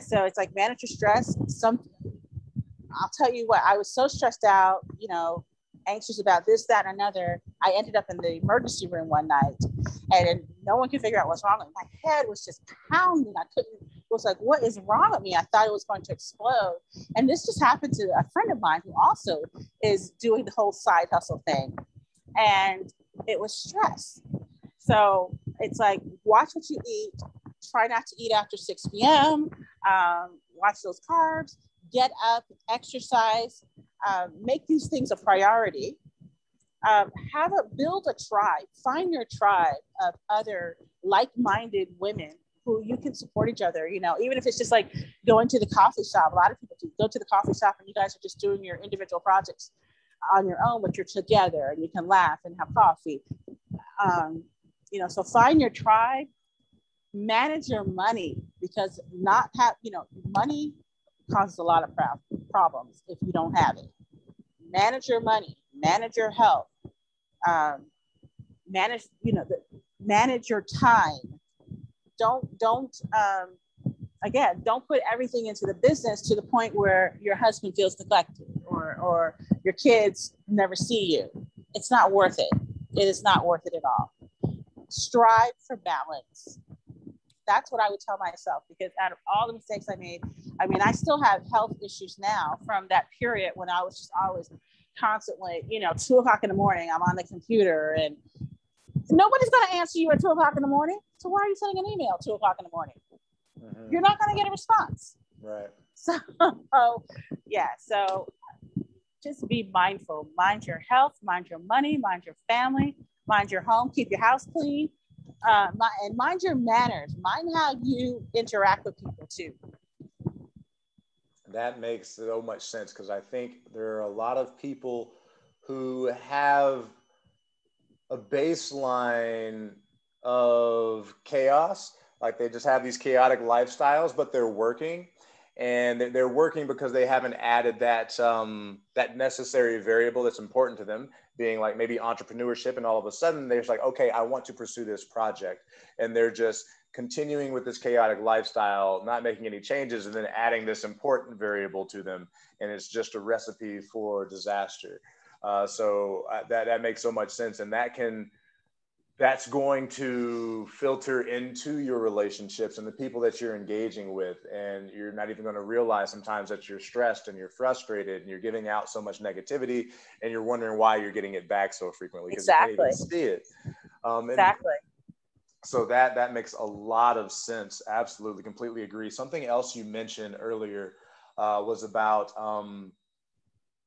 So it's like, manage your stress. I'll tell you what, I was so stressed out, anxious about this, that, and another. I ended up in the emergency room one night, and no one could figure out what's wrong with me. My head was just pounding. It was like, what is wrong with me? I thought it was going to explode. And this just happened to a friend of mine who also is doing the whole side hustle thing. And it was stress. So it's like, watch what you eat. Try not to eat after 6 p.m. Watch those carbs. Get up, exercise. Make these things a priority. Build a tribe. Find your tribe of other like-minded women who you can support each other, you know, even if it's just like going to the coffee shop. A lot of people do go to the coffee shop and you guys are just doing your individual projects on your own, but you're together and you can laugh and have coffee. You know, so find your tribe, manage your money, because money causes a lot of problems if you don't have it. Manage your money, manage your health, manage your time. Don't put everything into the business to the point where your husband feels neglected or your kids never see you. It's not worth it. It is not worth it at all. Strive for balance. That's what I would tell myself, because out of all the mistakes I made, I mean, I still have health issues now from that period when I was just always constantly, 2 o'clock in the morning, I'm on the computer and nobody's going to answer you at 2 o'clock in the morning. So why are you sending an email at 2 o'clock in the morning? Mm-hmm. You're not going to get a response. Right. So just be mindful. Mind your health, mind your money, mind your family, mind your home, keep your house clean, and mind your manners. Mind how you interact with people too. That makes so much sense, because I think there are a lot of people who have a baseline of chaos, like they just have these chaotic lifestyles, but they're working, and they're working because they haven't added that that necessary variable that's important to them, being like maybe entrepreneurship, and all of a sudden they're just like, okay, I want to pursue this project, and they're just continuing with this chaotic lifestyle, not making any changes, and then adding this important variable to them, and it's just a recipe for disaster. So that makes so much sense, and that's going to filter into your relationships and the people that you're engaging with, and you're not even going to realize sometimes that you're stressed and you're frustrated and you're giving out so much negativity, and you're wondering why you're getting it back so frequently, because exactly. You can't even see it. Exactly. So that makes a lot of sense. Absolutely, completely agree. Something else you mentioned earlier was about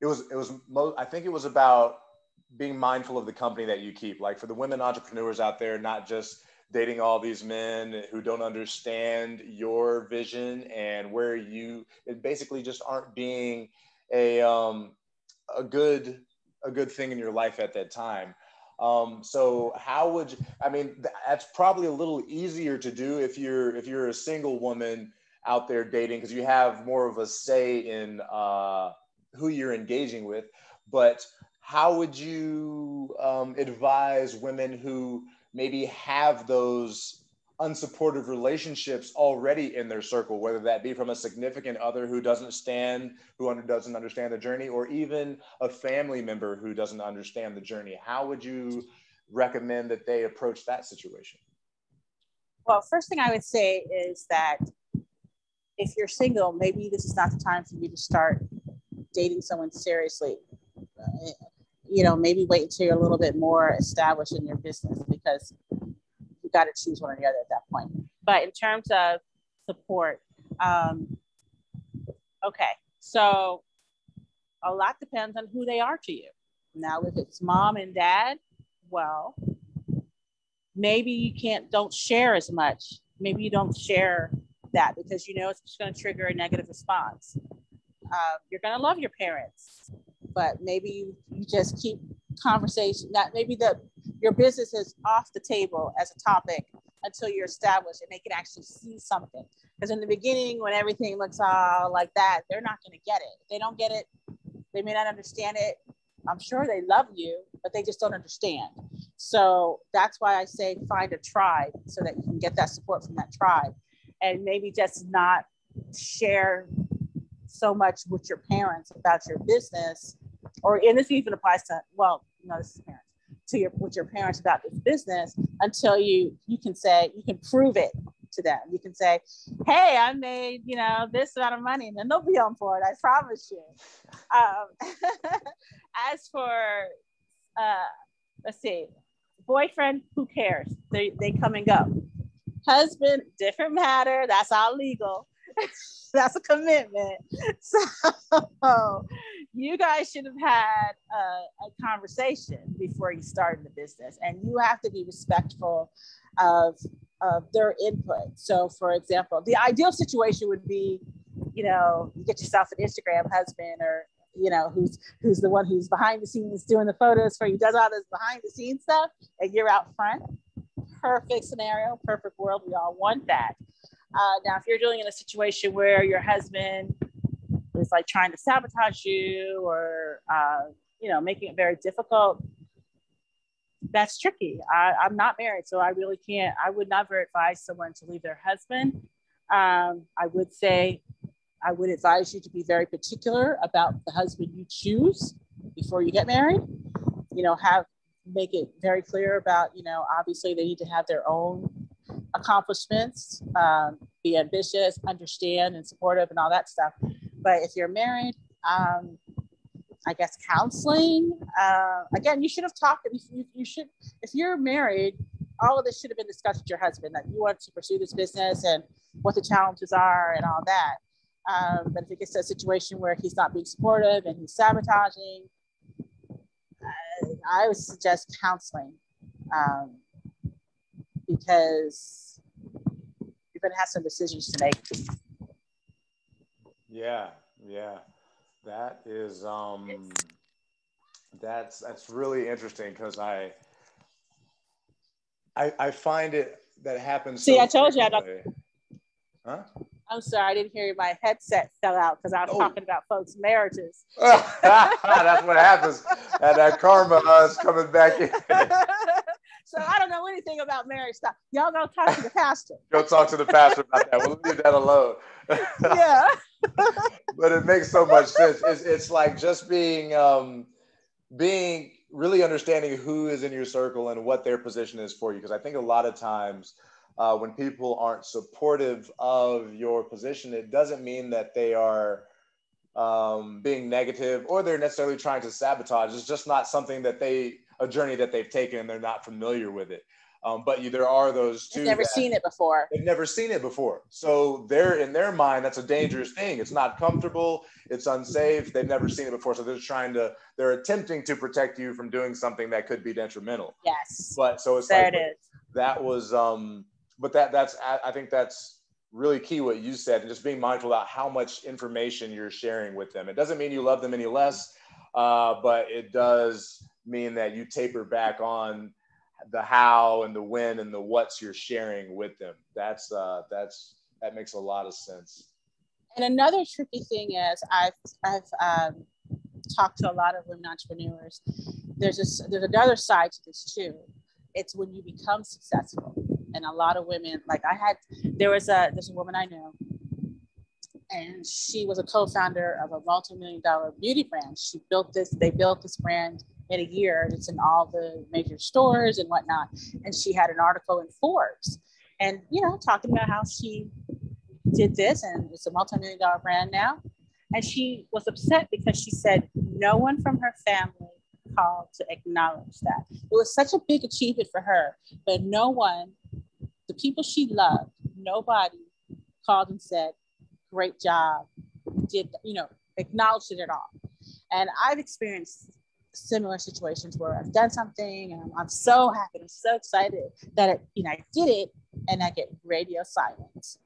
I think it was about being mindful of the company that you keep. Like for the women entrepreneurs out there, not just dating all these men who don't understand your vision and where you basically just aren't being a good thing in your life at that time. So how would you, I mean, that's probably a little easier to do if you're a single woman out there dating, because you have more of a say in who you're engaging with. But how would you advise women who maybe have those unsupportive relationships already in their circle, whether that be from a significant other who doesn't understand the journey, or even a family member who doesn't understand the journey? How would you recommend that they approach that situation? Well, first thing I would say is that if you're single, maybe this is not the time for you to start dating someone seriously. Maybe wait until you're a little bit more established in your business, because you got to choose one or the other at that point. But in terms of support, okay, so a lot depends on who they are to you. Now, if it's mom and dad, well, maybe you don't share as much. Maybe you don't share that because it's just going to trigger a negative response. You're going to love your parents, but maybe you just keep conversation that maybe your business is off the table as a topic until you're established and they can actually see something. Because in the beginning, when everything looks all like that, they're not going to get it. If they don't get it, they may not understand it. I'm sure they love you, but they just don't understand. So that's why I say find a tribe so that you can get that support from that tribe, and maybe just not share so much with your parents about your business, and this even applies to, this is parents, with your parents about this business until you can prove it to them. You can say, hey, I made, this amount of money, and then they'll be on board. I promise you. As for, let's see, boyfriend, who cares? They come and go. Husband, different matter. That's all legal. That's a commitment. So you guys should have had a conversation before you started the business, and you have to be respectful of their input. So for example, the ideal situation would be, you know, you get yourself an Instagram husband, or, you know, who's the one who's behind the scenes doing the photos for you, does all this behind the scenes stuff, and you're out front. Perfect scenario, perfect world. We all want that. Now, if you're dealing in a situation where your husband is like trying to sabotage you, or you know, making it very difficult, that's tricky. I'm not married, so I really can't. I would never advise someone to leave their husband. I would say I would advise you to be very particular about the husband you choose before you get married. You know, make it very clear about, you know, obviously they need to have their own accomplishments, be ambitious, understand, and supportive, and all that stuff. But if you're married, I guess counseling. Again, you should have talked. You should, if you're married, all of this should have been discussed with your husband, that you want to pursue this business and what the challenges are and all that. But if it gets to a situation where he's not being supportive and he's sabotaging, I would suggest counseling, because you're going to have some decisions to make. Yeah. That is that's really interesting, because I find it that happens. See, so I told you I don't. Huh? I'm sorry, I didn't hear you. My headset fell out because I was talking about folks' marriages. That's what happens, and that karma is coming back in. So I don't know anything about marriage stuff. Y'all go talk to the pastor. Go talk to the pastor about that. We'll leave that alone. Yeah. But it makes so much sense. It's like just being really understanding who is in your circle and what their position is for you. Because I think a lot of times when people aren't supportive of your position, it doesn't mean that they are being negative or they're necessarily trying to sabotage. It's just not something that a journey that they've taken, and they're not familiar with it. But there are those two. They've never seen it before. They've never seen it before. So in their mind, that's a dangerous thing. It's not comfortable. It's unsafe. They've never seen it before. So they're attempting to protect you from doing something that could be detrimental. Yes. But so it's there like, it is. That was, but I think that's really key what you said, and just being mindful about how much information you're sharing with them. It doesn't mean you love them any less, but it does mean that you taper back on the how and the when and the what's you're sharing with them. That makes a lot of sense. And another tricky thing is I've talked to a lot of women entrepreneurs. There's another side to this too. It's when you become successful. And a lot of women, like there's a woman I know, and she was a co-founder of a multi-million-dollar beauty brand. They built this brand in a year. It's in all the major stores and whatnot. And she had an article in Forbes, and, you know, talking about how she did this, and it's a multi-million-dollar brand now. And she was upset because she said no one from her family called to acknowledge that. It was such a big achievement for her, but no one, the people she loved, nobody called and said, great job, acknowledged it at all. And I've experienced similar situations where I've done something and I'm so happy, I'm so excited that I did it, and I get radio silence.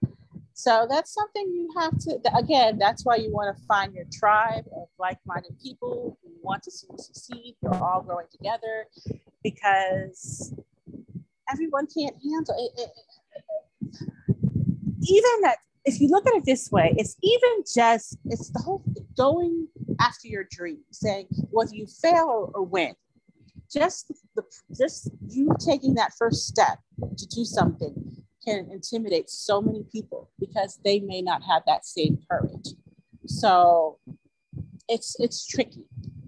So that's something you have to, again, that's why you want to find your tribe of like-minded people who want to see you succeed. You're all growing together, because everyone can't handle it. Even that, if you look at it this way, it's the whole going after your dream, saying whether you fail or win, just you taking that first step to do something can intimidate so many people because they may not have that same courage. So it's tricky.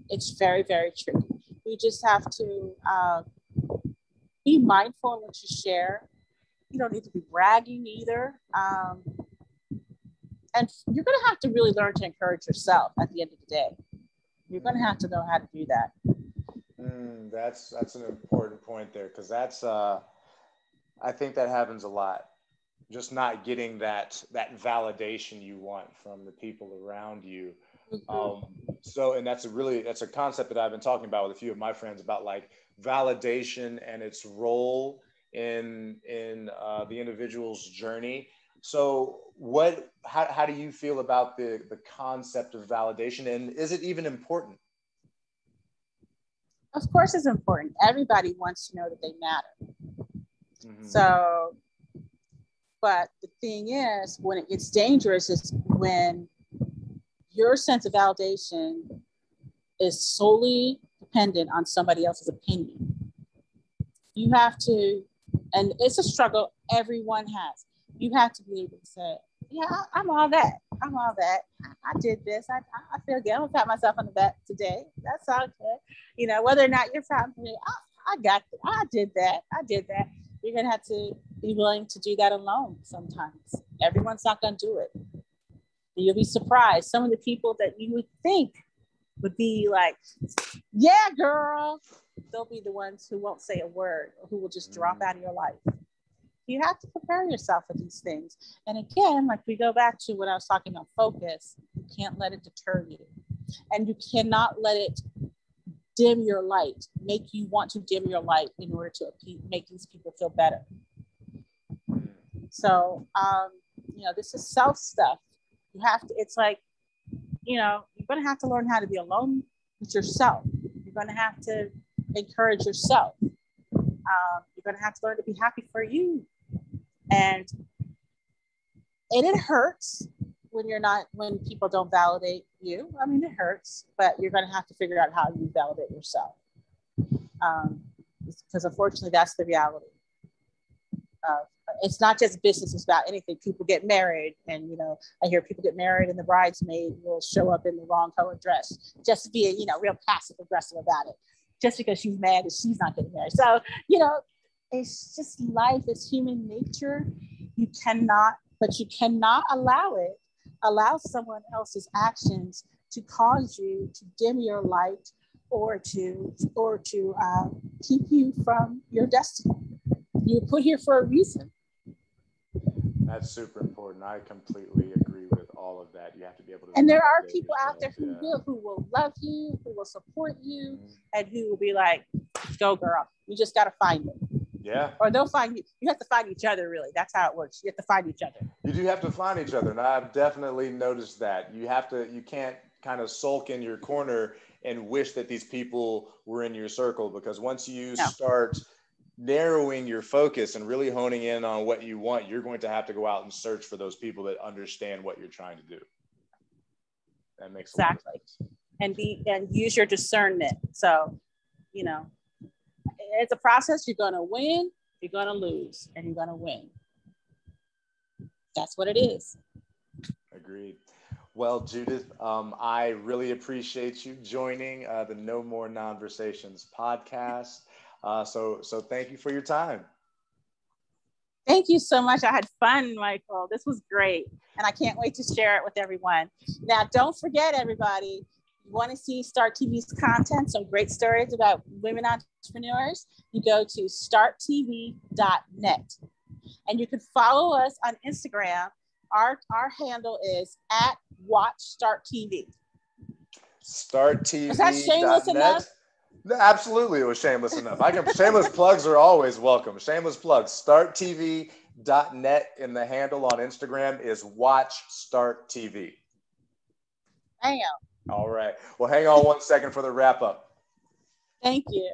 It's very, very tricky. You just have to be mindful in what you share. You don't need to be bragging either. And you're going to have to really learn to encourage yourself at the end of the day. You're going to have to know how to do that. That's an important point there, because I think that happens a lot. Just not getting that validation you want from the people around you. Mm-hmm. And that's a concept that I've been talking about with a few of my friends about, like, validation and its role in the individual's journey. So how do you feel about the concept of validation, and is it even important? Of course it's important. Everybody wants to know that they matter. Mm-hmm. So, but the thing is, when it gets dangerous is when your sense of validation is solely dependent on somebody else's opinion. You have to, and it's a struggle everyone has. You have to be able to say, yeah, I'm all that. I'm all that. I did this. I feel good. I'm gonna pat myself on the back today. That's all good. You know, whether or not you're proud of me, I got it. I did that. I did that. You're gonna have to be willing to do that alone sometimes. Everyone's not gonna do it. You'll be surprised. Some of the people that you would think would be like, yeah, girl, they'll be the ones who won't say a word or who will just drop out of your life. You have to prepare yourself for these things. And again, like we go back to what I was talking about, focus. You can't let it deter you. And you cannot let it dim your light, make you want to dim your light in order to make these people feel better. So, you know, this is self stuff. You have to, it's like, you know, you're going to have to learn how to be alone with yourself. You're going to have to encourage yourself. You're going to have to learn to be happy for you. And it hurts when people don't validate you. I mean, it hurts, but you're going to have to figure out how you validate yourself. Because unfortunately, that's the reality. It's not just business, it's about anything. People get married, and, you know, I hear people get married and the bridesmaid will show up in the wrong color dress, just being, you know, real passive aggressive about it, just because she's mad that she's not getting married. So, you know, it's just life, it's human nature. You cannot allow someone else's actions to cause you to dim your light or to keep you from your destiny. You were put here for a reason. That's super important. I completely agree with all of that. You have to be able to. And there are people out there who will love you, who will support you, and who will be like, "Go, girl. You just got to find it." Yeah. Or they'll find you. You have to find each other, really. That's how it works. You have to find each other. You do have to find each other. And I've definitely noticed that. You can't kind of sulk in your corner and wish that these people were in your circle, because once you start narrowing your focus and really honing in on what you want, you're going to have to go out and search for those people that understand what you're trying to do. That makes a lot of sense. And use your discernment. So, you know, it's a process. You're going to win, you're going to lose, and you're going to win. That's what it is. Agreed. Well, Judith, I really appreciate you joining the No More Nonversations podcast. So thank you for your time. Thank you so much. I had fun, Michael. This was great. And I can't wait to share it with everyone. Now, don't forget, everybody, you want to see Start TV's content, some great stories about women entrepreneurs, you go to starttv.net. And you can follow us on Instagram. Our handle is @WatchStartTV. StartTV.net. Was that shameless enough? Absolutely, it was shameless enough. Shameless plugs are always welcome. Shameless plugs. StartTV.net, and the handle on Instagram is WatchStartTV. Damn. All right. Well, hang on one second for the wrap up. Thank you.